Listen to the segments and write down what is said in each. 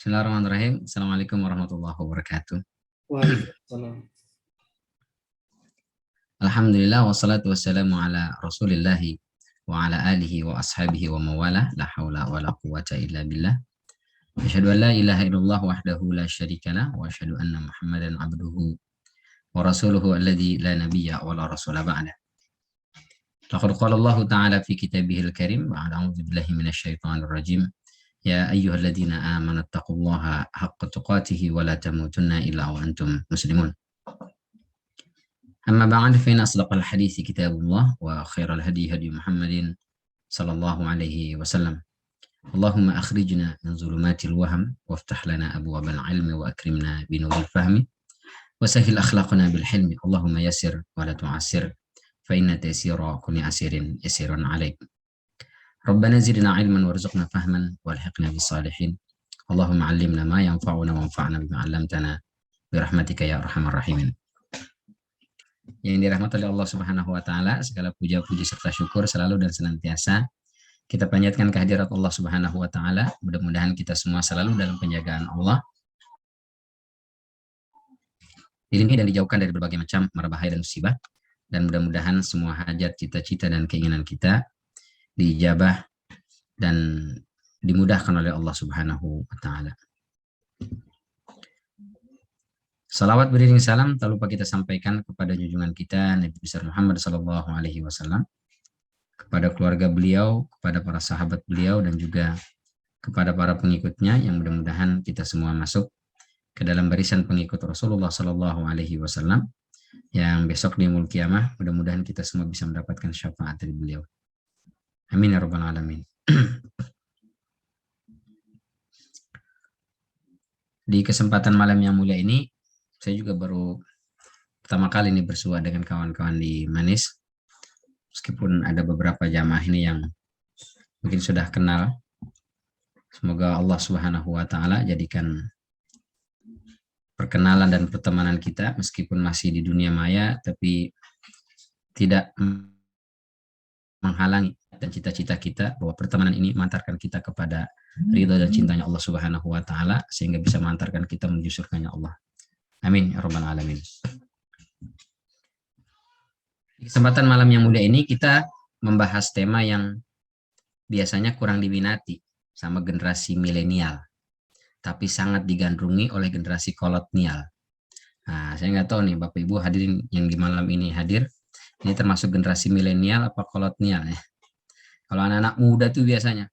Bismillahirrahmanirrahim. Assalamualaikum warahmatullahi wabarakatuh. Waalaikumsalam. Alhamdulillah wassalatu wassalamu ala Rasulillahi wa ala alihi wa ashabihi wa mawala la haula wa la quwata illa billah. Asyhadu an la ilaha illallah wahdahu la syarikalah wa asyhadu anna Muhammadan abduhu wa rasuluhu alladzi la nabiyya wa la rasula ba'da. Laqad qala Allah ta'ala fi kitabihil karim wa a'udzu billahi minasy syaithanir rajim. Ya ayyuhalladzina amanu taqullaha haqqa tuqatih wa la tamutunna illa wa antum muslimun. Amma ba'd fa inna asdaqal hadits kitabullah wa khairal hadi hadi Muhammadin sallallahu alaihi wasallam. Allahumma akhrijna min zulumatil waham waftah lana abwabal ilmi wa akrimna bi nuril fahmi wa sahhil akhlaqana bil hilmi. Allahumma yassir wa la tu'assir fa inna taysira kulli asirin yasirun alaik. Rabbana zidna ilman warzuqna fahman walhiqna bis salihin. Allahumma 'allimna ma yanfa'una wanfa'na bima 'allamtana bi rahmatika ya arhamar rahimin. Yang dirahmati oleh Allah Subhanahu wa taala, segala puja-puji serta syukur selalu dan senantiasa kita panjatkan kehadirat Allah Subhanahu wa taala. Mudah-mudahan kita semua selalu dalam penjagaan Allah, dilindungi dan dijauhkan dari berbagai macam mara bahaya dan musibah, dan mudah-mudahan semua hajat, cita-cita dan keinginan kita diijabah dan dimudahkan oleh Allah Subhanahu wa taala. Salawat beriring salam tak lupa kita sampaikan kepada junjungan kita Nabi besar Muhammad sallallahu alaihi wasallam, kepada keluarga beliau, kepada para sahabat beliau, dan juga kepada para pengikutnya, yang mudah-mudahan kita semua masuk ke dalam barisan pengikut Rasulullah sallallahu alaihi wasallam yang besok di yaumul qiyamah mudah-mudahan kita semua bisa mendapatkan syafaat dari beliau. Amin ya rabbal alamin. Di kesempatan malam yang mulia ini, saya juga baru pertama kali ini bersua dengan kawan-kawan di Manis. Meskipun ada beberapa jamaah ini yang mungkin sudah kenal. Semoga Allah Subhanahu wa taala jadikan perkenalan dan pertemanan kita meskipun masih di dunia maya, tapi tidak menghalangi dan cita-cita kita bahwa pertemanan ini mengantarkan kita kepada ridha dan cintanya Allah Subhanahu wa taala, sehingga bisa mengantarkan kita menuju surganya Allah. Amin ya rabbal alamin. Di kesempatan malam yang mulia ini kita membahas tema yang biasanya kurang diminati sama generasi milenial, tapi sangat digandrungi oleh generasi kolonial. Nah, saya nggak tahu nih Bapak Ibu hadirin yang di malam ini hadir, ini termasuk generasi milenial apa kolonial ya? Kalau anak-anak muda tuh biasanya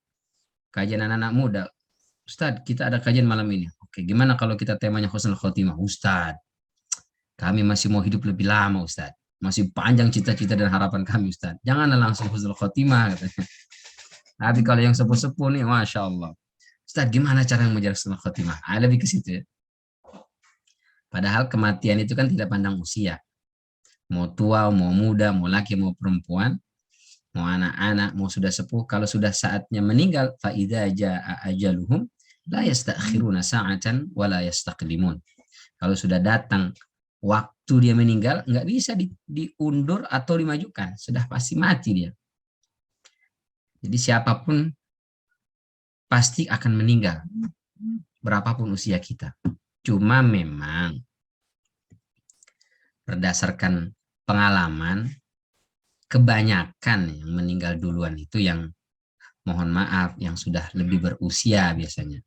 kajian anak-anak muda, Ustadz kita ada kajian malam ini. Oke, gimana kalau kita temanya husnul khotimah? Ustadz, kami masih mau hidup lebih lama Ustadz, masih panjang cita-cita dan harapan kami Ustadz. Janganlah langsung husnul khotimah katanya. Tapi kalau yang sepuh-sepuh nih, Masya Allah, Ustadz gimana cara mengejar husnul khotimah? Lebih ke situ ya. Padahal kematian itu kan tidak pandang usia. Mau tua, mau muda, mau laki, mau perempuan, mau anak-anak, mau sudah sepuh, kalau sudah saatnya meninggal, fa idza jaa ajaluhum la yastakhiruna sa'atan wa la yastaqdimun. Kalau sudah datang waktu dia meninggal, nggak bisa diundur atau dimajukan, sudah pasti mati dia. Jadi siapapun pasti akan meninggal, berapapun usia kita. Cuma memang berdasarkan pengalaman, kebanyakan yang meninggal duluan itu yang mohon maaf yang sudah lebih berusia biasanya.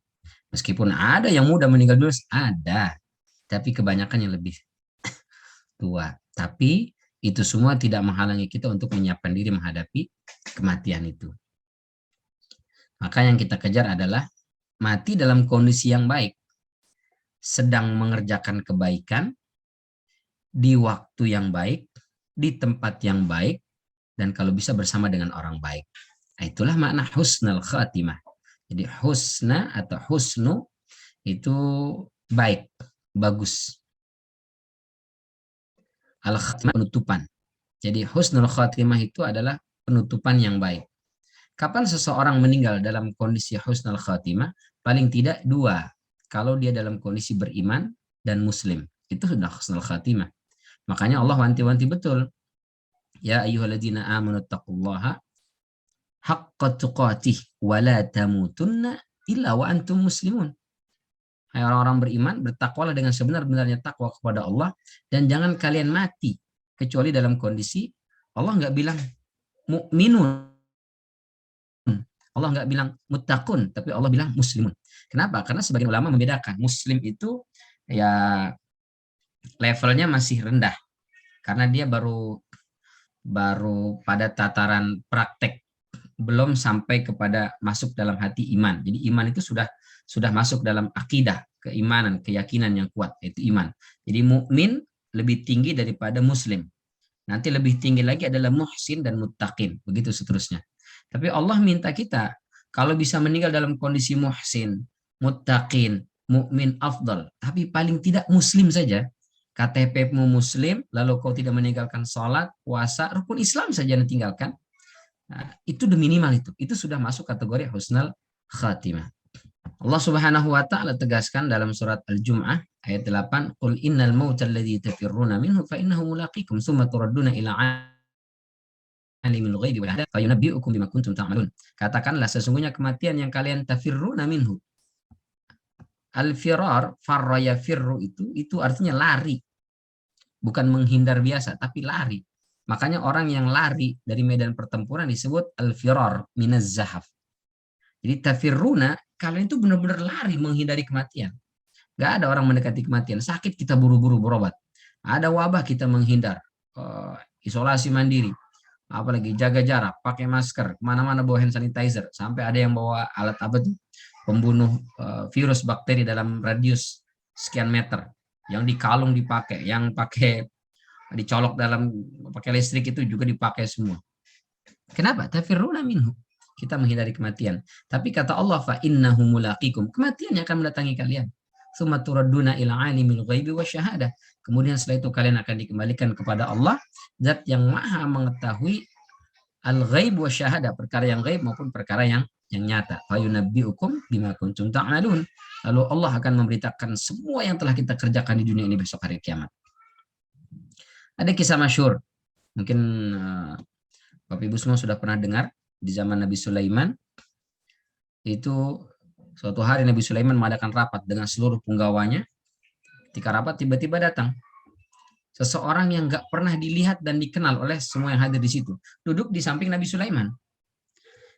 Meskipun ada yang muda meninggal dulu, ada, tapi kebanyakan yang lebih tua. Tapi itu semua tidak menghalangi kita untuk menyiapkan diri menghadapi kematian itu. Maka yang kita kejar adalah mati dalam kondisi yang baik, sedang mengerjakan kebaikan di waktu yang baik, di tempat yang baik, dan kalau bisa bersama dengan orang baik. Itulah makna husnul khatimah. Jadi husna atau husnu itu baik, bagus. Al-khatimah penutupan. Jadi husnul khatimah itu adalah penutupan yang baik. Kapan seseorang meninggal dalam kondisi husnul khatimah? Paling tidak 2. Kalau dia dalam kondisi beriman dan muslim, itu sudah husnul khatimah. Makanya Allah wanti-wanti betul. Ya ayyuhalladzina amanu taqullaha haqqa tuqatih wa la tamutunna illa wa antum muslimun. Hai orang-orang beriman, bertakwalah dengan sebenar-benarnya takwa kepada Allah, dan jangan kalian mati kecuali dalam kondisi Allah nggak bilang mukminun, Allah nggak bilang muttaqun, tapi Allah bilang muslimun. Kenapa? Karena sebagian ulama membedakan. Muslim itu ya levelnya masih rendah, karena dia baru baru pada tataran praktek, belum sampai kepada masuk dalam hati iman. Jadi iman itu sudah masuk dalam akidah, keimanan, keyakinan yang kuat, yaitu iman. Jadi mukmin lebih tinggi daripada muslim. Nanti lebih tinggi lagi adalah muhsin dan muttaqin, begitu seterusnya. Tapi Allah minta kita kalau bisa meninggal dalam kondisi muhsin, muttaqin, mukmin afdal, tapi paling tidak muslim saja. KTP-mu muslim, lalu kau tidak meninggalkan sholat, puasa, rukun Islam saja ditinggalkan. Nah, itu the minimal itu. Itu sudah masuk kategori husnul khatimah. Allah Subhanahu wa taala tegaskan dalam surat Al-Jum'ah ayat 8, "Qul innal mautal ladzi tafirruna minhu fa innahu mulaqikum tsumma turadduna ila alimil ghaibi wal syahada fayunabbi'ukum bima kuntum ta'malun." Katakanlah sesungguhnya kematian yang kalian tafirruna minhu. Al-firar, farra yafirru itu artinya lari. Bukan menghindar biasa, tapi lari. Makanya orang yang lari dari medan pertempuran disebut al-firar minaz zahaf. Jadi tafirruna, kalian itu benar-benar lari menghindari kematian. Gak ada orang mendekati kematian. Sakit kita buru-buru berobat. Ada wabah kita menghindar. Isolasi mandiri. Apalagi jaga jarak, pakai masker, kemana-mana bawa hand sanitizer. Sampai ada yang bawa alat apa tuh? Pembunuh virus bakteri dalam radius sekian meter. Yang dikalung dipakai, yang pakai dicolok dalam pakai listrik itu juga dipakai semua. Kenapa? Tafirruna minhu. Kita menghindari kematian. Tapi kata Allah, fa innahu mulaqikum. Kematian yang akan mendatangi kalian. Tsumma turadduna ila alimil ghaibi wasyahadah. Kemudian setelah itu kalian akan dikembalikan kepada Allah, zat yang maha mengetahui al-ghaib wasyahadah, perkara yang ghaib maupun perkara yang nyata. Fa yunabbi'ukum bima kuntum ta'malun. Lalu Allah akan memberitakan semua yang telah kita kerjakan di dunia ini besok hari kiamat. Ada kisah masyhur, mungkin Bapak Ibu semua sudah pernah dengar, di zaman Nabi Sulaiman. Itu suatu hari Nabi Sulaiman mengadakan rapat dengan seluruh penggawanya. Ketika rapat tiba-tiba datang seseorang yang nggak pernah dilihat dan dikenal oleh semua yang hadir di situ, duduk di samping Nabi Sulaiman.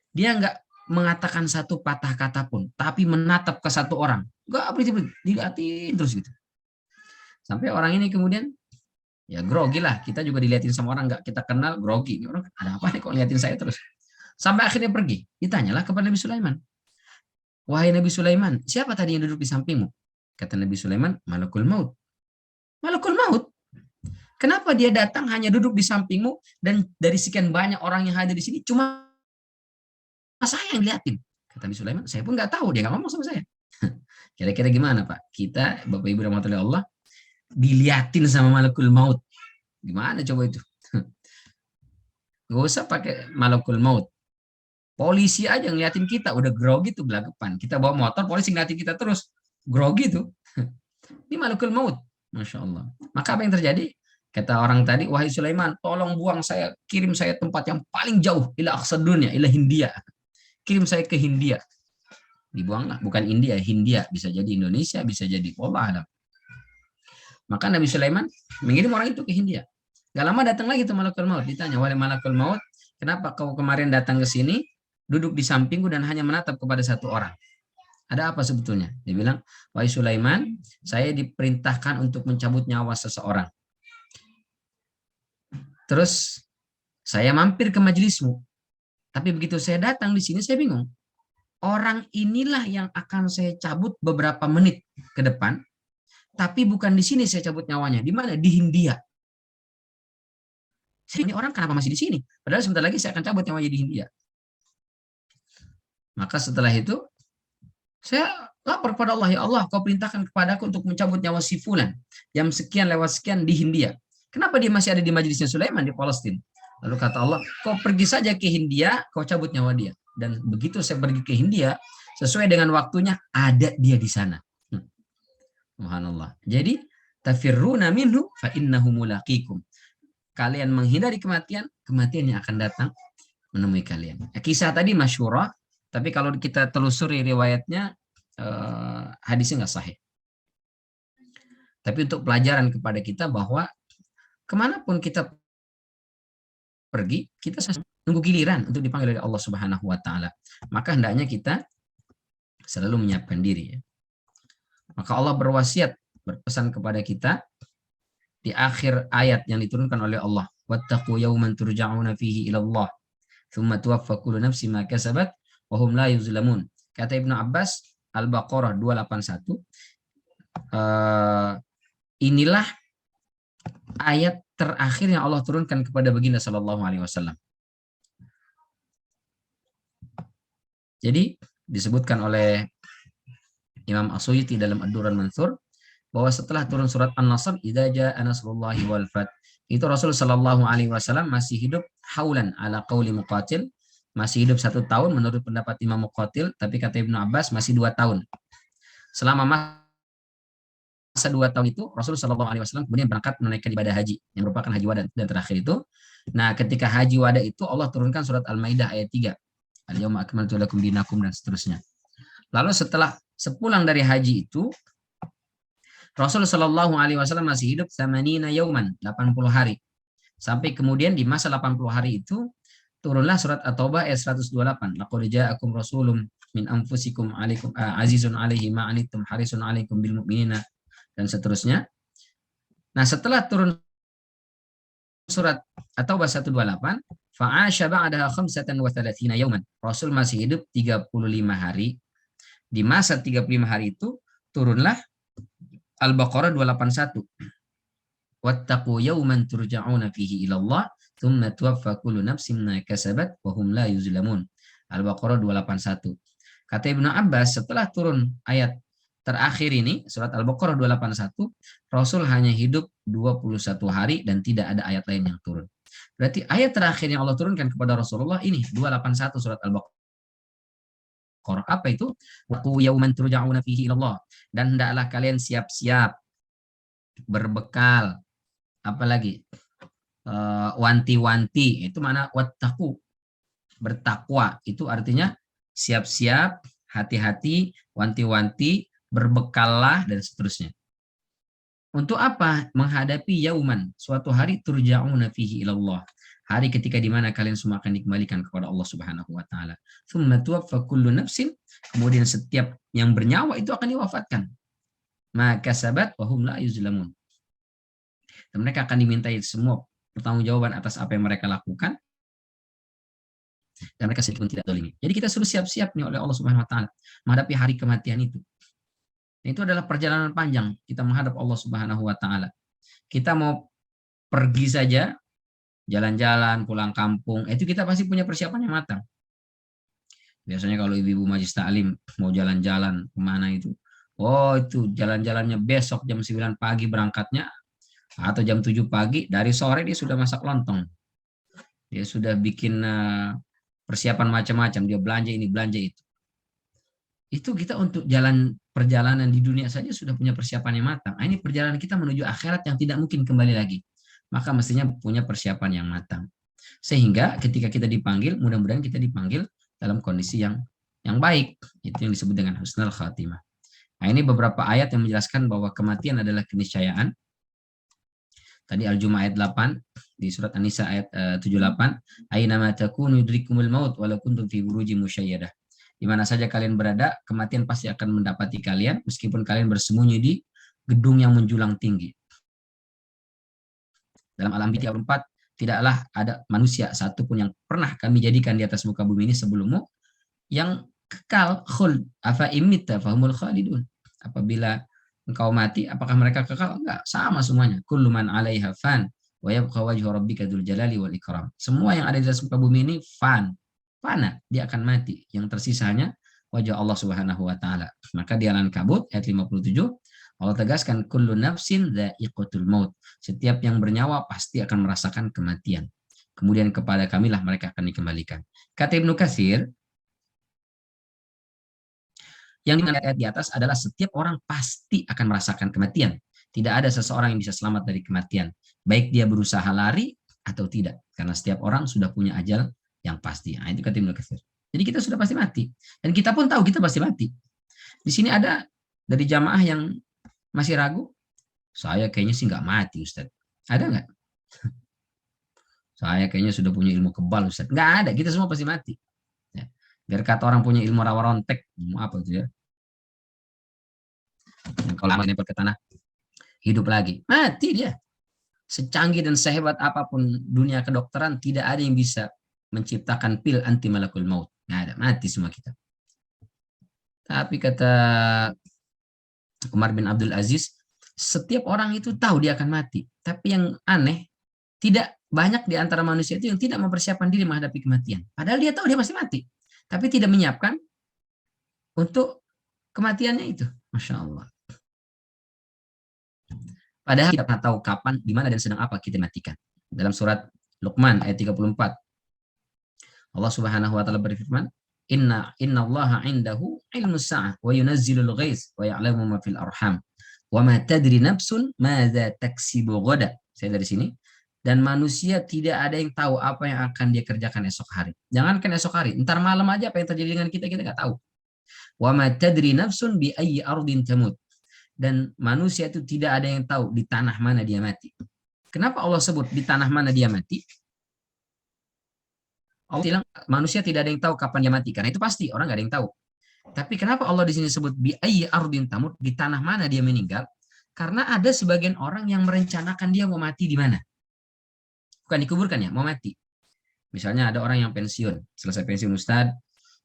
Dia nggak mengatakan satu patah kata pun, tapi menatap ke satu orang. Nggak berhenti, dilihatin terus gitu. Sampai orang ini kemudian ya grogi lah, kita juga dilihatin sama orang nggak kita kenal, grogi. Ini orang ada apa nih kok liatin saya terus? Sampai akhirnya pergi. Ditanyalah kepada Nabi Sulaiman. Wahai Nabi Sulaiman, siapa tadi yang duduk di sampingmu? Kata Nabi Sulaiman, Malakul Maut. Malakul Maut? Kenapa dia datang hanya duduk di sampingmu dan dari sekian banyak orang yang hadir di sini cuma saya yang liatin? Kata Nabi Sulaiman, saya pun nggak tahu, dia nggak ngomong sama saya. Kira-kira gimana Pak? Kita, Bapak Ibu rahmatullahi Allah, diliatin sama Malakul Maut. Gimana coba itu? Gak usah pakai Malakul Maut. Polisi aja ngeliatin kita, udah grogi tuh belagapan. Kita bawa motor, polisi ngeliatin kita terus. Grogi tuh. Ini Malakul Maut. Masya Allah. Maka apa yang terjadi? Kata orang tadi, wahai Sulaiman, tolong buang saya, kirim saya tempat yang paling jauh, ila aqsa dunya, ila Hindia. Kirim saya ke Hindia. Dibuanglah, bukan India, Hindia. Bisa jadi Indonesia, bisa jadi Allah alam. Maka Nabi Sulaiman mengirim orang itu ke Hindia. Gak lama datang lagi tuh Malakul Maut. Ditanya, wahai Malakul Maut, kenapa kau kemarin datang ke sini, duduk di sampingku dan hanya menatap kepada satu orang? Ada apa sebetulnya? Dia bilang, wahai Sulaiman, saya diperintahkan untuk mencabut nyawa seseorang. Terus saya mampir ke majelismu. Tapi begitu saya datang di sini, saya bingung. Orang inilah yang akan saya cabut beberapa menit ke depan. Tapi bukan di sini saya cabut nyawanya. Di mana? Di Hindia. Ini orang kenapa masih di sini? Padahal sebentar lagi saya akan cabut nyawanya di Hindia. Maka setelah itu, saya lapor kepada Allah. Ya Allah, kau perintahkan kepadaku untuk mencabut nyawa si Fulan. Jam sekian lewat sekian di Hindia. Kenapa dia masih ada di majelisnya Sulaiman di Palestina? Lalu kata Allah, kau pergi saja ke Hindia, kau cabut nyawa dia. Dan begitu saya pergi ke Hindia, sesuai dengan waktunya, ada dia di sana. Subhanallah. Jadi, tafirruna minhu fa innahu mulaqikum. Kalian menghindari kematian, kematian yang akan datang menemui kalian. Kisah tadi masyhurah, tapi kalau kita telusuri riwayatnya, hadisnya nggak sahih. tapi untuk pelajaran kepada kita bahwa kemanapun kita pergi, kita tunggu giliran untuk dipanggil oleh Allah Subhanahu wa Ta'ala. Maka hendaknya kita selalu menyiapkan diri. Ya. Maka Allah berwasiat, berpesan kepada kita di akhir ayat yang diturunkan oleh Allah. Wattaqu yawman turja'una fihi ila Allah, thumma tuwaffa kullu nafsin ma kasabat wa hum la yuzlamun. Kata Ibnu Abbas, Al-Baqarah 281, inilah ayat terakhir yang Allah turunkan kepada baginda sallallahu alaihi wasallam. Jadi disebutkan oleh Imam As-Suyuti dalam Ad-Durrul Mansur bahwa setelah turun surat An-Nasr, idza jaa nasrullahi wal fath, itu Rasul sallallahu alaihi wasallam masih hidup haulan ala qauli Muqatil, masih hidup 1 tahun menurut pendapat Imam Muqatil, tapi kata Ibnu Abbas masih 2 tahun. Selama masa 2 tahun itu Rasul sallallahu alaihi wasallam kemudian berangkat menunaikan ibadah haji yang merupakan haji wada dan terakhir itu. Nah, ketika haji wada itu Allah turunkan surat Al-Maidah ayat 3. Al-yauma akmaltu lakum dinakum dan seterusnya. Lalu setelah sepulang dari haji itu Rasul Shallallahu Alaihi Wasallam masih hidup 80 yauman, 80 hari. Sampai kemudian di masa 80 hari itu turunlah surat At-Taubah ayat 128. Laqad ja'akum rasulun min anfusikum alaikum azizun alaihi ma anittum harisun alaikum bil mu'minina dan seterusnya. Nah, setelah turun surat At-Taubah 128, fa'asha ba'daha 35 yauman. Rasul masih hidup 35 hari. Di masa 35 hari itu turunlah Al-Baqarah 281. Wattaqu yawman turja'una fihi ila Allah, thumma tuwaffa kullu nafsin ma kasabat wa hum la yuzlamun. Al-Baqarah 281. Kata Ibnu Abbas, setelah turun ayat terakhir ini, surat Al-Baqarah 281, Rasul hanya hidup 21 hari dan tidak ada ayat lain yang turun. Berarti ayat terakhir yang Allah turunkan kepada Rasulullah ini 281 surat Al-Baqarah. Apa itu? Wattaqu yawman turja'una fihi ila Allah. Dan hendaklah kalian siap-siap berbekal apalagi wanti-wanti, itu mana wattaqu, bertakwa, itu artinya siap-siap, hati-hati, wanti-wanti, berbekallah dan seterusnya. Untuk apa? Menghadapi yauman, suatu hari turja'una fihi ila Allah, hari ketika di mana kalian semua akan dikembalikan kepada Allah Subhanahu wa taala. Tsumma tuwaffa kullu nafsin, kemudian setiap yang bernyawa itu akan diwafatkan. Maka sabat wa hum la yuzlamun. Dan mereka akan dimintai semua pertanggungjawaban atas apa yang mereka lakukan dan mereka sedikit pun tidak zalimi. Jadi kita suruh siap-siap nih oleh Allah Subhanahu wa taala menghadapi hari kematian itu. Dan itu adalah perjalanan panjang kita menghadap Allah Subhanahu wa taala. Kita mau pergi saja, jalan-jalan, pulang kampung, itu kita pasti punya persiapan yang matang. Biasanya kalau ibu-ibu majlis taklim mau jalan-jalan kemana itu, oh itu jalan-jalannya besok jam 9 pagi berangkatnya, atau jam 7 pagi, dari sore dia sudah masak lontong. Dia sudah bikin persiapan macam-macam, dia belanja ini, belanja itu. Itu kita untuk perjalanan di dunia saja sudah punya persiapan yang matang. Nah, ini perjalanan kita menuju akhirat yang tidak mungkin kembali lagi. Maka mestinya punya persiapan yang matang. Sehingga ketika kita dipanggil, mudah-mudahan kita dipanggil dalam kondisi yang baik. Itu yang disebut dengan husnul khatimah. Nah, ini beberapa ayat yang menjelaskan bahwa kematian adalah keniscayaan. Tadi Al-Jumu'ah ayat 8, di surat An-Nisa ayat 78, aina ma takunu yudrikumul maut walau kuntum fi burujin musyayyadah. Di mana saja kalian berada, kematian pasti akan mendapati kalian meskipun kalian bersembunyi di gedung yang menjulang tinggi. Dalam Al-Anbiya 4, tidaklah ada manusia satupun yang pernah kami jadikan di atas muka bumi ini sebelummu yang kekal, khuld, afa imitta fahumul khalidun. Apabila engkau mati, apakah mereka kekal? Enggak, sama semuanya. Kullu man 'alaiha fan wa yabqa wajhu rabbika dzul jalali wal ikram. Semua yang ada di atas muka bumi ini fana, dia akan mati. Yang tersisanya wajah Allah Subhanahu wa taala. Maka di Al-Ankabut ayat 57 Allah tegaskan kullu nafsin dha'iqatul maut. Setiap yang bernyawa pasti akan merasakan kematian. Kemudian kepada kamilah mereka akan dikembalikan. Kata Ibnu Katsir, yang ayat di atas adalah setiap orang pasti akan merasakan kematian. Tidak ada seseorang yang bisa selamat dari kematian. Baik dia berusaha lari atau tidak. Karena setiap orang sudah punya ajal yang pasti. Nah, itu kata Ibnu Katsir. Jadi kita sudah pasti mati. Dan kita pun tahu kita pasti mati. Di sini ada dari jamaah yang masih ragu. Saya kayaknya sih nggak mati, Ustaz. Ada nggak? Saya kayaknya sudah punya ilmu kebal, Ustaz. Nggak ada, kita semua pasti mati. Ya. Biar kata orang punya ilmu rawa rontek, apa itu ya? Yang kalau lama nempel ke tanah, hidup lagi. Mati dia. Secanggih dan sehebat apapun dunia kedokteran, tidak ada yang bisa menciptakan pil anti malakul maut. Nggak ada, mati semua kita. Tapi kata Umar bin Abdul Aziz, setiap orang itu tahu dia akan mati. Tapi yang aneh, tidak banyak di antara manusia itu yang tidak mempersiapkan diri menghadapi kematian. Padahal dia tahu dia pasti mati. Tapi tidak menyiapkan untuk kematiannya itu. Masya Allah. Padahal kita pernah tahu kapan, di mana, dan sedang apa kita matikan. Dalam surat Luqman ayat 34, Allah Subhanahu wa taala berfirman, Inna Allaha indahu ilmu sa'ah wa yunazzilul ghaiz wa ya'lamu ma fil arham wa ma tadri nafsun madza taksibu ghada. Saya dari sini. Dan manusia tidak ada yang tahu apa yang akan dia kerjakan esok hari. Jangankan esok hari, ntar malam aja apa yang terjadi dengan kita nggak tahu. Wa ma tadri nafsun bi ayyi ardin tamut. Dan manusia itu tidak ada yang tahu di tanah mana dia mati. Kenapa Allah sebut di tanah mana dia mati? Allah bilang manusia tidak ada yang tahu kapan dia mati, karena itu pasti orang nggak ada yang tahu. Tapi kenapa Allah di sini sebut bi ayyi ardin tamut, di tanah mana dia meninggal? Karena ada sebagian orang yang merencanakan dia mau mati di mana. Bukan dikuburkan ya, mau mati. Misalnya ada orang yang pensiun, selesai pensiun, Ustadz,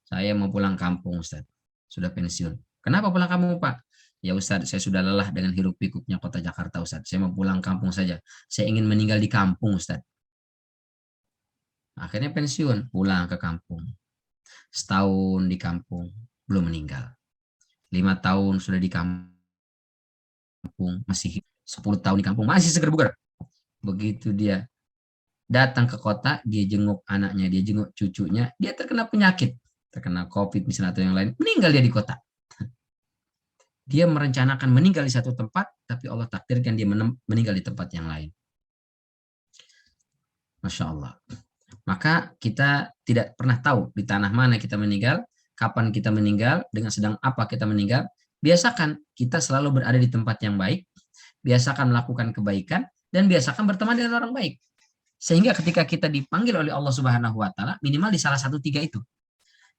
saya mau pulang kampung, Ustadz. Sudah pensiun. Kenapa pulang kampung, Pak? Ya Ustadz, saya sudah lelah dengan hiruk pikuknya kota Jakarta, Ustadz. Saya mau pulang kampung saja. Saya ingin meninggal di kampung, Ustadz. Akhirnya pensiun, pulang ke kampung. Setahun di kampung, belum meninggal. 5 tahun sudah di kampung, masih 10 tahun di kampung, masih seger bugar. Begitu dia datang ke kota, dia jenguk anaknya, dia jenguk cucunya, dia terkena penyakit, terkena COVID misalnya atau yang lain, meninggal dia di kota. Dia merencanakan meninggal di satu tempat, tapi Allah takdirkan dia meninggal di tempat yang lain. Masya Allah. Maka kita tidak pernah tahu di tanah mana kita meninggal, kapan kita meninggal, dengan sedang apa kita meninggal. Biasakan kita selalu berada di tempat yang baik, biasakan melakukan kebaikan, dan biasakan berteman dengan orang baik. Sehingga ketika kita dipanggil oleh Allah Subhanahu wa taala, minimal di salah satu 3 itu.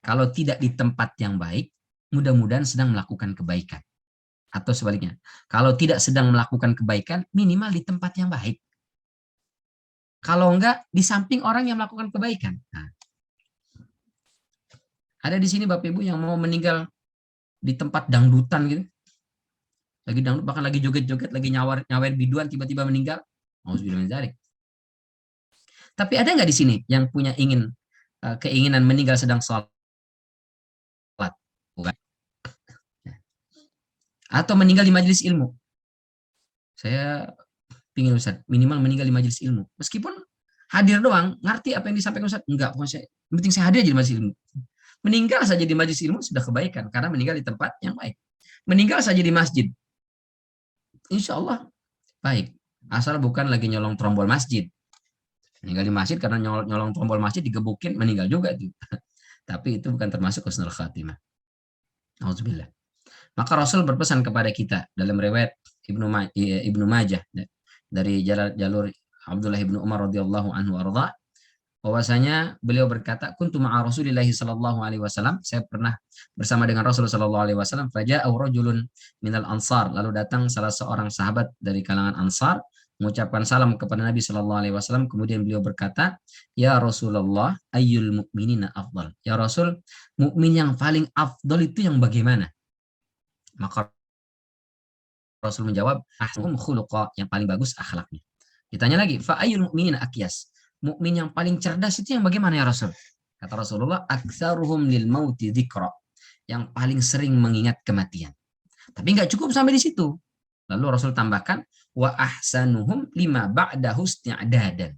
Kalau tidak di tempat yang baik, mudah-mudahan sedang melakukan kebaikan. Atau sebaliknya, kalau tidak sedang melakukan kebaikan, minimal di tempat yang baik. Kalau enggak, di samping orang yang melakukan kebaikan. Nah, ada di sini Bapak Ibu yang mau meninggal di tempat dangdutan gitu. Lagi dangdut, bahkan lagi joget-joget, lagi nyawer biduan, tiba-tiba meninggal. Auzubillahi min dzalik. Tapi ada nggak di sini yang punya keinginan meninggal sedang sholat? Bukan. Atau meninggal di majelis ilmu. Saya pingin Ustaz, minimal meninggal di majelis ilmu. Meskipun hadir doang, ngerti apa yang disampaikan Ustaz? Enggak, pokoknya yang penting saya hadir aja di majelis ilmu. Meninggal saja di majelis ilmu sudah kebaikan, karena meninggal di tempat yang baik. Meninggal saja di masjid, insya Allah baik. Asal bukan lagi nyolong trombol masjid. Meninggal di masjid karena nyolong trombol masjid, digebukin, meninggal juga itu. Tapi itu bukan termasuk husnul khatimah. Auzubillah. Maka Rasul berpesan kepada kita dalam riwayat Ibnu Majah dari jalur Abdullah ibnu Umar radhiyallahu anhu arda, bahwasanya beliau berkata, kuntu ma'a Rasulillah sallallahu alaihi wasallam, saya pernah bersama dengan Rasul sallallahu alaihi wasallam, faja'u rajulun minal ansar, lalu datang salah seorang sahabat dari kalangan Ansar mengucapkan salam kepada Nabi sallallahu alaihi wasallam, kemudian beliau berkata, ya Rasulullah, ayyul mu'minina afdal, ya Rasul, mukmin yang paling afdal itu yang bagaimana? Maka Rasul menjawab, ahsnuhum khuluqa, yang paling bagus akhlaknya. Ditanya lagi, fa ayyul mu'minina akyas, mukmin yang paling cerdas itu yang bagaimana ya Rasul? Kata Rasulullah, aktsaruhum lil mauti dzikra, yang paling sering mengingat kematian. Tapi nggak cukup sampai di situ. Lalu Rasul tambahkan, wa ahsanuhum lima ba'da husni adadan,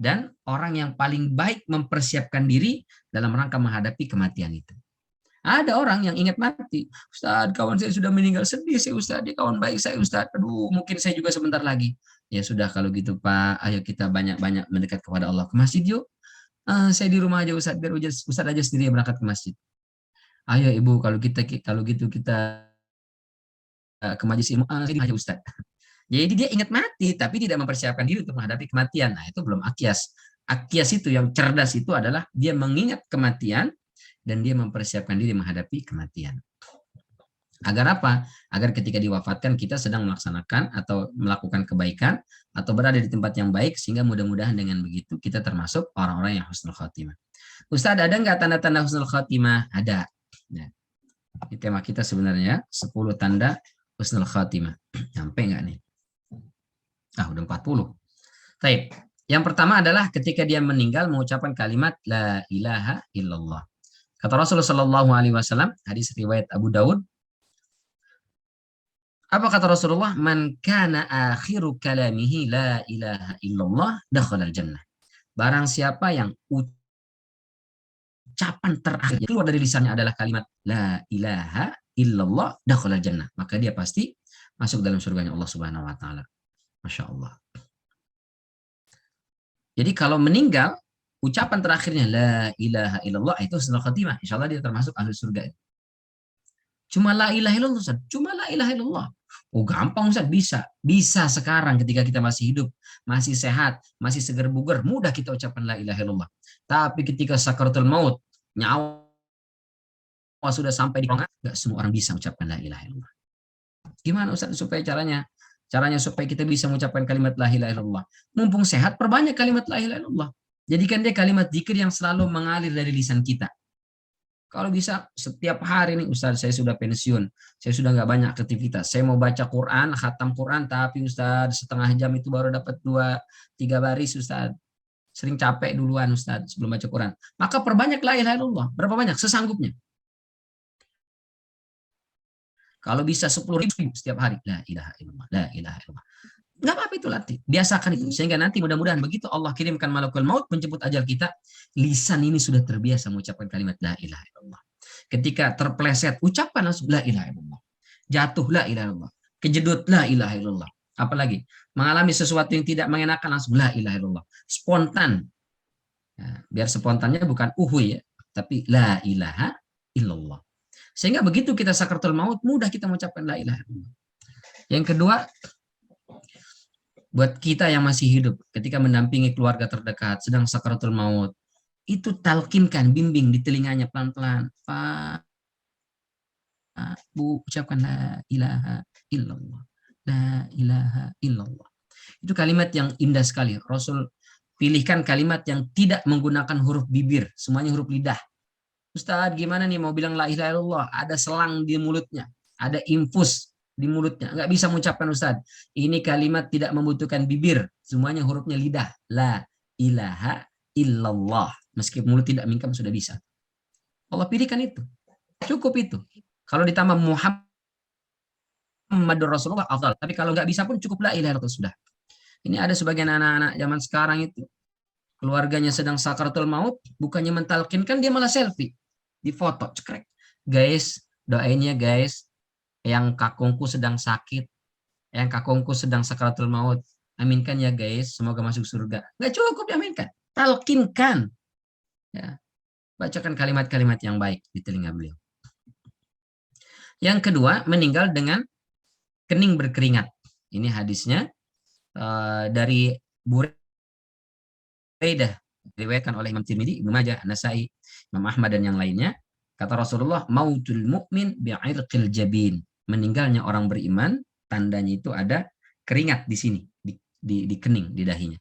dan orang yang paling baik mempersiapkan diri dalam rangka menghadapi kematian itu. Ada orang yang ingat mati. Ustaz, kawan saya sudah meninggal, sedih saya Ustaz, dia kawan baik saya Ustaz. Aduh, mungkin saya juga sebentar lagi. Ya sudah kalau gitu Pak, ayo kita banyak-banyak mendekat kepada Allah. Ke masjid yuk. Saya di rumah aja Ustaz, biar Ustaz aja sendiri yang berangkat ke masjid. Ayo Ibu, kalau gitu kita ke majelis ilmu, saya di aja Ustaz. Jadi dia ingat mati, tapi tidak mempersiapkan diri untuk menghadapi kematian. Nah, itu belum akyas. Akyas itu yang cerdas itu adalah dia mengingat kematian dan dia mempersiapkan diri menghadapi kematian. Agar apa? Agar ketika diwafatkan kita sedang melaksanakan atau melakukan kebaikan atau berada di tempat yang baik, sehingga mudah-mudahan dengan begitu kita termasuk orang-orang yang husnul khotimah. Ustaz, ada nggak tanda-tanda husnul khotimah? Ada. Nah, ini tema kita sebenarnya 10 tanda husnul khotimah. Sampai nggak nih? Udah 40. Baik. Yang pertama adalah ketika dia meninggal mengucapkan kalimat la ilaha illallah. Kata Rasulullah Shallallahu Alaihi Wasallam, hadis riwayat Abu Daud. Apa kata Rasulullah? Man kana akhiru kalamihi la ilaha illallah dakhala al-jannah. Barang siapa yang ucapan terakhir keluar dari lisannya adalah kalimat la ilaha illallah dakhala al-jannah, maka dia pasti masuk dalam surganya Allah Subhanahu wa taala. Masya Allah. Jadi kalau meninggal, ucapan terakhirnya la ilaha illallah itu husnul khatimah. Insya Allah dia termasuk ahli surga. Cuma la ilaha illallah, Ustaz. Cuma la ilaha illallah. Oh gampang Ustaz, bisa. Bisa sekarang ketika kita masih hidup, masih sehat, masih seger bugar, mudah kita ucapkan la ilaha illallah. Tapi ketika sakaratul maut, nyawa sudah sampai di kerongkongan, nggak semua orang bisa ucapkan la ilaha illallah. Gimana Ustaz supaya caranya? Caranya supaya kita bisa mengucapkan kalimat la ilaha illallah. Mumpung sehat, perbanyak kalimat la ilaha illallah. Jadikan dia kalimat zikir yang selalu mengalir dari lisan kita. Kalau bisa setiap hari nih, Ustaz, saya sudah pensiun, saya sudah nggak banyak aktivitas, saya mau baca Quran, khatam Quran, tapi Ustaz setengah jam itu baru dapat 2-3 baris, Ustaz. Sering capek duluan, Ustaz, sebelum baca Quran. Maka perbanyak la ilaha illallah. Berapa banyak? Sesanggupnya. Kalau bisa 10.000 setiap hari, la ilaha illallah, la ilaha illallah. Nggak apa-apa itu latih. Biasakan itu. Sehingga nanti mudah-mudahan begitu Allah kirimkan malakul maut menjemput ajal kita, lisan ini sudah terbiasa mengucapkan kalimat la ilaha illallah. Ketika terpleset, ucapkan langsung la ilaha illallah. Jatuh la ilaha illallah. Kejedut la ilaha illallah. Apalagi mengalami sesuatu yang tidak mengenakan langsung la ilaha illallah. Spontan. Ya, biar spontannya bukan uhuy ya, tapi la ilaha illallah. Sehingga begitu kita sakaratul maut, mudah kita mengucapkan la ilaha illallah. Yang kedua, buat kita yang masih hidup, ketika mendampingi keluarga terdekat, sedang sakaratul maut, itu talkinkan, bimbing di telinganya pelan-pelan. Pak, Bu, ucapkan la ilaha illallah. La ilaha illallah. Itu kalimat yang indah sekali. Rasul pilihkan kalimat yang tidak menggunakan huruf bibir, semuanya huruf lidah. Ustaz, gimana nih mau bilang la ilaha illallah? Ada selang di mulutnya, ada infus di mulutnya, nggak bisa mengucapkan Ustaz. Ini kalimat tidak membutuhkan bibir, semuanya hurufnya lidah. La ilaha illallah. Meskipun mulut tidak mingkam sudah bisa. Allah pilihkan itu. Cukup itu. Kalau ditambah Muhammadur Rasulullah, afdal. Tapi kalau nggak bisa pun cukup la ilaha illallah sudah. Ini ada sebagian anak-anak zaman sekarang itu, keluarganya sedang sakaratul maut, bukannya mentalkinkan, dia malah selfie. Di foto, cekrek. Guys, doain ya guys, yang kakungku sedang sakit, yang kakungku sedang sakaratul maut, aminkan ya guys, semoga masuk surga. Nggak cukup diaminkan, talkinkan. Ya. Bacakan kalimat-kalimat yang baik di telinga beliau. Yang kedua, meninggal dengan kening berkeringat. Ini hadisnya dari Buraidah, diriwayatkan oleh Imam Tirmidzi, Ibnu Majah, Nasai, Imam Ahmad dan yang lainnya. Kata Rasulullah, mautul mukmin bi'irqil jabin. Meninggalnya orang beriman, tandanya itu ada keringat di sini, di kening, di dahinya.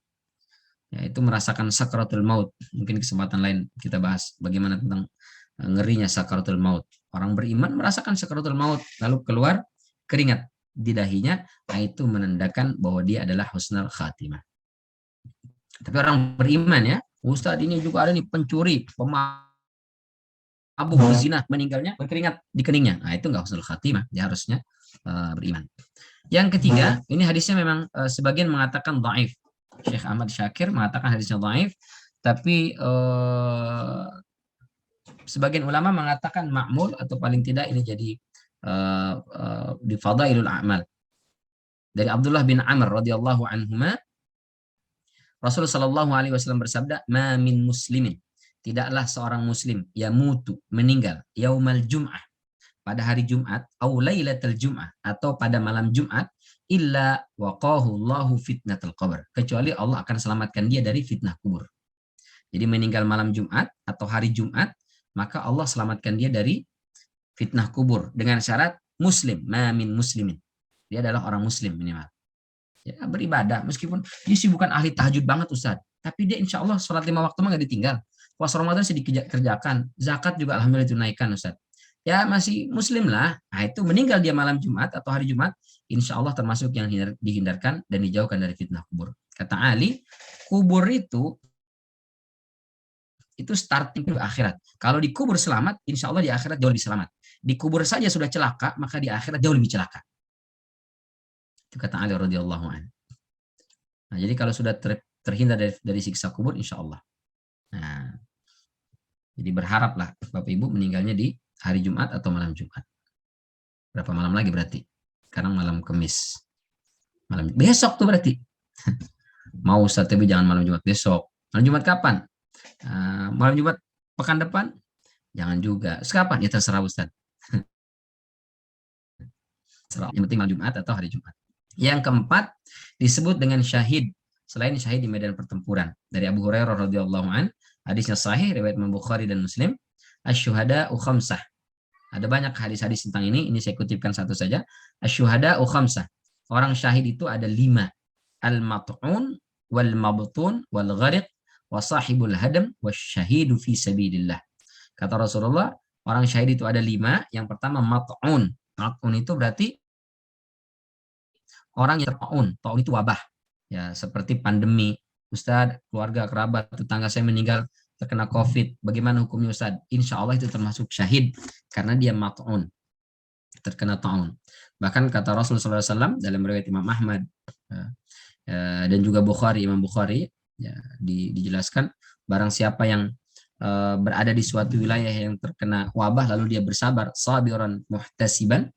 Ya, itu merasakan sakaratul maut. Mungkin kesempatan lain kita bahas bagaimana tentang ngerinya sakaratul maut. Orang beriman merasakan sakaratul maut, lalu keluar keringat di dahinya, nah itu menandakan bahwa dia adalah husnul khatimah. Tapi orang beriman ya, Ustadz ini juga ada nih pencuri, pemabuk, berzina, meninggalnya berkeringat di keningnya. Nah itu nggak husnul khatimah, dia harusnya beriman. Yang ketiga, ini hadisnya memang sebagian mengatakan dhaif. Syekh Ahmad Syakir mengatakan hadisnya dhaif, tapi sebagian ulama mengatakan ma'mul atau paling tidak ini jadi di Fadailul A'mal. Dari Abdullah bin Amr radhiyallahu anhuma, Rasulullah Shallallahu Alaihi Wasallam bersabda, "Ma min muslimin, tidaklah seorang muslim yamutu, meninggal, yaumal jum'ah, pada hari Jumat, au lailatul jum'ah, atau pada malam Jumat, illa waqahu Allahu fitnatul qabr. Kecuali Allah akan selamatkan dia dari fitnah kubur. Jadi meninggal malam Jumat atau hari Jumat, maka Allah selamatkan dia dari fitnah kubur dengan syarat muslim, ma min muslimin. Dia adalah orang muslim minimal. Ya, beribadah meskipun dia sih bukan ahli tahajud banget Ustaz, tapi dia insya Allah sholat 5 waktu mah gak ditinggal. Puasa Ramadan sih dikerjakan, zakat juga alhamdulillah tunaikan Ustaz. Ya masih muslim lah. Nah itu meninggal dia malam Jumat atau hari Jumat, insya Allah termasuk yang dihindarkan dan dijauhkan dari fitnah kubur. Kata Ali, kubur itu starting ke akhirat. Kalau dikubur selamat, insya Allah di akhirat jauh lebih selamat. Dikubur saja sudah celaka, maka di akhirat jauh lebih celaka. Itu kata Ali radhiyallahu anhu. Nah, jadi kalau sudah terhindar dari siksa kubur, insya Allah. Nah, jadi berharaplah Bapak Ibu meninggalnya di hari Jumat atau malam Jumat. Berapa malam lagi berarti? Sekarang malam Kamis. Besok tuh berarti. Mau Ustaz, tapi jangan malam Jumat besok. Malam Jumat kapan? Malam Jumat pekan depan? Jangan juga. Kapan? Ya terserah Ustaz. Yang penting malam Jumat atau hari Jumat. Yang keempat disebut dengan syahid, selain syahid di medan pertempuran. Dari Abu Hurairah radhiyallahu an, hadisnya sahih riwayat Imam Bukhari dan Muslim. Asy-syuhada'u khamsah. Ada banyak hadis-hadis tentang ini saya kutipkan satu saja. Asy-syuhada'u khamsah. Orang syahid itu ada 5. Al-mat'un wal mabtun wal ghariq wa sahibul hadam wasyahidu fi sabilillah. Kata Rasulullah, orang syahid itu ada 5. Yang pertama mat'un. Mat'un itu berarti orang yang taun itu wabah. Ya, seperti pandemi. Ustadz, keluarga, kerabat, tetangga saya meninggal terkena COVID. Bagaimana hukumnya Ustadz? Insya Allah itu termasuk syahid karena dia mat'un, terkena taun. Bahkan kata Rasulullah SAW dalam riwayat Imam Ahmad dan juga Imam Bukhari, ya, dijelaskan barang siapa yang berada di suatu wilayah yang terkena wabah lalu dia bersabar, sabiran muhtasiban,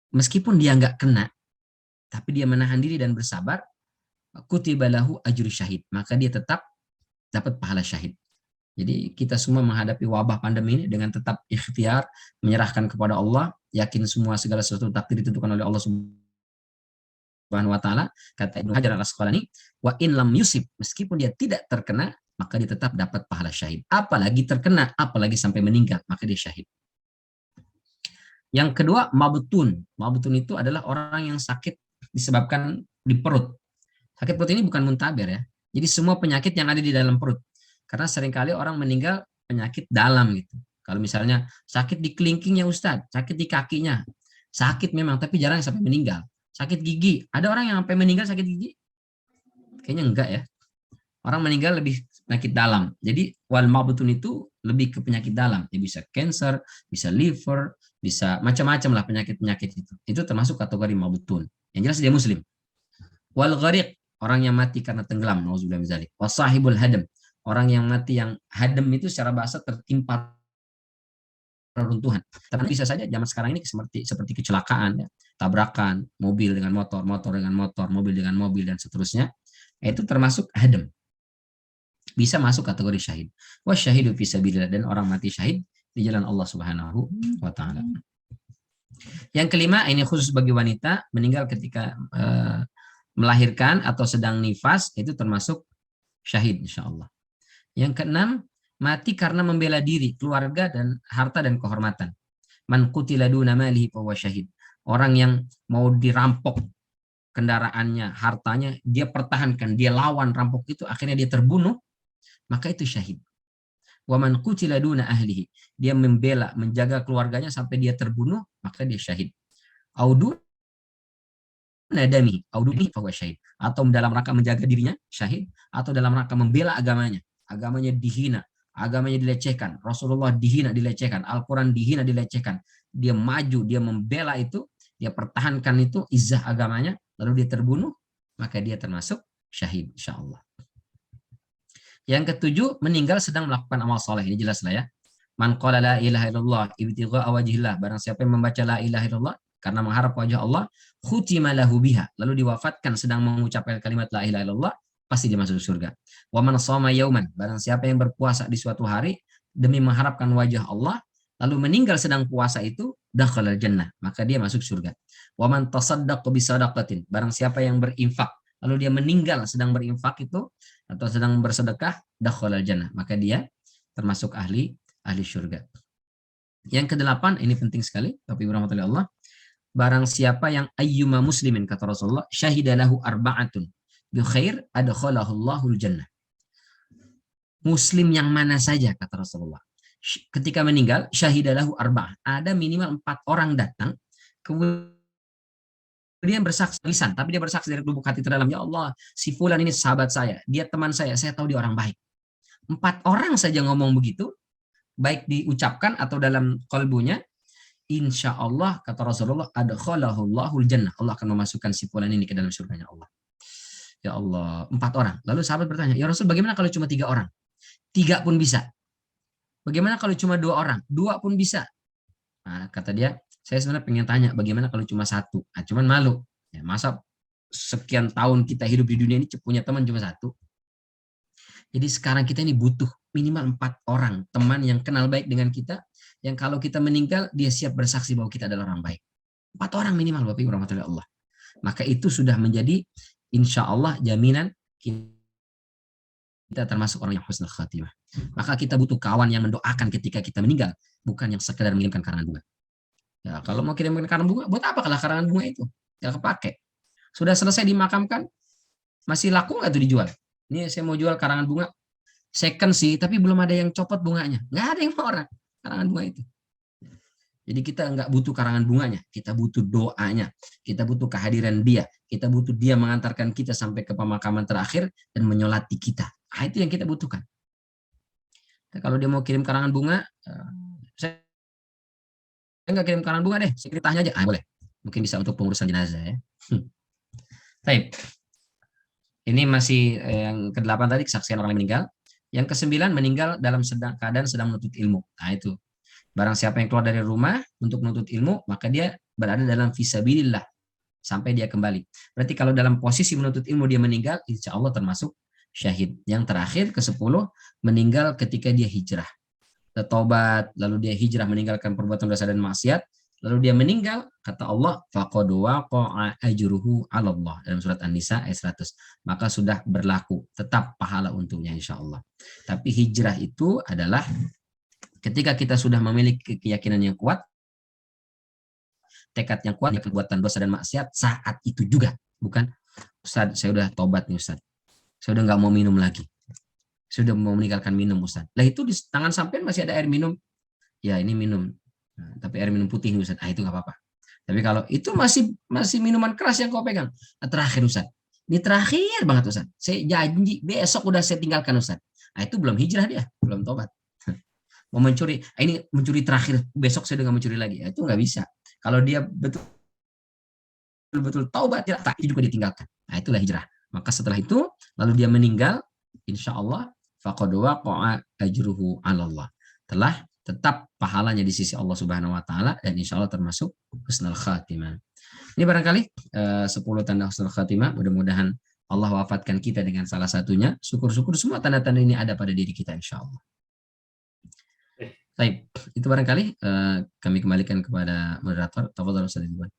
meskipun dia nggak kena, tapi dia menahan diri dan bersabar, kutiba lahu ajru syahid, maka dia tetap dapat pahala syahid. Jadi kita semua menghadapi wabah pandemi ini dengan tetap ikhtiar, menyerahkan kepada Allah, yakin semua segala sesuatu takdir ditentukan oleh Allah Subhanahu wa taala. Kata Ibnu Hajar Al-Asqalani, wa in lam yusib, meskipun dia tidak terkena, maka dia tetap dapat pahala syahid. Apalagi terkena, apalagi sampai meninggal, maka dia syahid. Yang kedua, mabtun. Mabtun itu adalah orang yang sakit disebabkan di perut. Sakit perut ini bukan muntaber ya. Jadi semua penyakit yang ada di dalam perut. Karena seringkali orang meninggal penyakit dalam gitu. Kalau misalnya sakit di kelingkingnya Ustadz, sakit di kakinya. Sakit memang, tapi jarang sampai meninggal. Sakit gigi. Ada orang yang sampai meninggal sakit gigi? Kayaknya enggak ya. Orang meninggal lebih penyakit dalam. Jadi wal mabtun itu lebih ke penyakit dalam. Ya, bisa cancer, bisa liver, bisa macam-macam lah penyakit-penyakit itu. Itu termasuk kategori mabtun. Yang jelas dia muslim. Wal ghariq, orang yang mati karena tenggelam, nauzubillah min dzalik. Wasahibul hadam, orang yang mati yang hadam itu secara bahasa tertimpa reruntuhan. Tapi bisa saja zaman sekarang ini seperti kecelakaan ya, tabrakan mobil dengan motor, motor dengan motor, mobil dengan mobil dan seterusnya. Itu termasuk hadam. Bisa masuk kategori syahid. Wasyahidu fi sabilillah, dan orang mati syahid di jalan Allah Subhanahu wa taala. Yang kelima, ini khusus bagi wanita, meninggal ketika melahirkan atau sedang nifas, itu termasuk syahid insyaallah. Yang keenam, mati karena membela diri, keluarga dan harta dan kehormatan. Man qutila duna malihi fahuwa syahid. Orang yang mau dirampok kendaraannya, hartanya, dia pertahankan, dia lawan rampok itu, akhirnya dia terbunuh, maka itu syahid. Wa man qutila duna ahlihi, dia membela, menjaga keluarganya sampai dia terbunuh, maka dia syahid. Audu nadami, auduni fahuwa syahid. Atau dalam rangka menjaga dirinya, syahid. Atau dalam rangka membela agamanya. Agamanya dihina, agamanya dilecehkan. Rasulullah dihina, dilecehkan. Al-Quran dihina, dilecehkan. Dia maju, dia membela itu, dia pertahankan itu, izzah agamanya, lalu dia terbunuh, maka dia termasuk syahid, insyaallah. Yang ketujuh, meninggal sedang melakukan amal soleh. Ini jelas lah ya. Man qala la ilaha illallah ibtigha'a wajhillah, barang siapa yang membaca la ilaha illallah karena mengharap wajah Allah, khutima lahu biha, lalu diwafatkan sedang mengucapkan kalimat la ilaha illallah, pasti dia masuk surga. Wa man shoma yauman, barang siapa yang berpuasa di suatu hari demi mengharapkan wajah Allah, lalu meninggal sedang puasa itu, dakhala jannah, maka dia masuk surga. Wa man tasaddaqa bi sadaqatin, barang siapa yang berinfak lalu dia meninggal sedang berinfak itu atau sedang bersedekah, dakhala jannah, maka dia termasuk ahli surga. Yang kedelapan, ini penting sekali, tapi rahmatullahi Allah, barang siapa yang ayyuma muslimin, kata Rasulullah, syahida lahu arba'atun bi khair adkhalahu Allahul jannah. Muslim yang mana saja, kata Rasulullah, ketika meninggal, syahida lahu arba'ah, ada minimal 4 orang datang, kemudian bersaksi lisan, tapi dia bersaksi dari lubuk hati terdalam, ya Allah, si fulan ini sahabat saya, dia teman saya tahu dia orang baik. 4 orang saja ngomong begitu, baik diucapkan atau dalam kalbunya, insya Allah, kata Rasulullah, adkhalahul jannah, Allah akan memasukkan si fulan ini ke dalam surganya Allah. Ya Allah, 4 orang. Lalu sahabat bertanya, ya Rasul, bagaimana kalau cuma 3 orang? 3 pun bisa. Bagaimana kalau cuma 2 orang? 2 pun bisa. Nah, kata dia, saya sebenarnya pengen tanya, bagaimana kalau cuma 1? Nah, cuman malu. Ya, masa sekian tahun kita hidup di dunia ini punya teman cuma 1? Jadi sekarang kita ini butuh minimal 4 orang teman yang kenal baik dengan kita, yang kalau kita meninggal dia siap bersaksi bahwa kita adalah orang baik. 4 orang minimal, Bapak Ibu rahmatullahi Allah. Maka itu sudah menjadi insya Allah jaminan kita termasuk orang yang husnul khatimah. Maka kita butuh kawan yang mendoakan ketika kita meninggal, bukan yang sekedar mengirimkan karangan bunga. Ya, kalau mau kirimkan karangan bunga, buat apa kalau karangan bunga itu? Nggak kepake. Sudah selesai dimakamkan, masih laku nggak tuh dijual? Ini saya mau jual karangan bunga second sih, tapi belum ada yang copot bunganya. Nggak ada yang mau orang karangan bunga itu. Jadi kita nggak butuh karangan bunganya, kita butuh doanya, kita butuh kehadiran dia, kita butuh dia mengantarkan kita sampai ke pemakaman terakhir dan menyolati kita. Nah, itu yang kita butuhkan. Nah, kalau dia mau kirim karangan bunga, saya nggak kirim karangan bunga deh, saya kirim aja. Boleh. Mungkin bisa untuk pengurusan jenazah ya. Baik. Ini masih yang ke-8 tadi, kesaksian orang yang meninggal. Yang ke-9, meninggal dalam keadaan sedang menuntut ilmu. Nah itu. Barang siapa yang keluar dari rumah untuk menuntut ilmu, maka dia berada dalam fisabilillah sampai dia kembali. Berarti kalau dalam posisi menuntut ilmu dia meninggal, insya Allah termasuk syahid. Yang terakhir, ke-10, meninggal ketika dia hijrah. Taubat, lalu dia hijrah meninggalkan perbuatan dosa dan maksiat, lalu dia meninggal, kata Allah, faqad waqa'a ajruhu 'ala Allah, dalam surat An-Nisa ayat 100. Maka sudah berlaku, tetap pahala untuknya insyaallah. Tapi hijrah itu adalah ketika kita sudah memiliki keyakinan yang kuat, tekad yang kuat, perbuatan dosa dan maksiat saat itu juga. Bukan, Ustaz, saya udah tobat nih Ustaz. Saya udah nggak mau minum lagi. Saya udah mau meninggalkan minum Ustaz. Lah itu di tangan sampean masih ada air minum. Ya ini minum. Nah, tapi air minum putih nih Ustaz. Ah itu nggak apa-apa. Tapi kalau itu masih minuman keras yang kau pegang. Nah, terakhir Ustaz. Ini terakhir banget Ustaz. Saya janji besok udah saya tinggalkan Ustaz. Nah itu belum hijrah dia. Belum tobat. Mau mencuri. Ini mencuri terakhir. Besok saya udah nggak mencuri lagi. Nah, itu nggak bisa. Kalau dia betul-betul taubat, tak itu juga ditinggalkan. Nah itulah hijrah. Maka setelah itu, lalu dia meninggal, insya Allah, faqad waqa'a ajruhu 'ala Allah. Telah tetap pahalanya di sisi Allah Subhanahu wa taala dan insya Allah termasuk husnul khatimah. Ini barangkali 10 tanda husnul khatimah. Mudah-mudahan Allah wafatkan kita dengan salah satunya. Syukur-syukur semua tanda-tanda ini ada pada diri kita insya Allah. Baik, itu barangkali kami kembalikan kepada moderator. Tafadhol Ustaz Ridwan.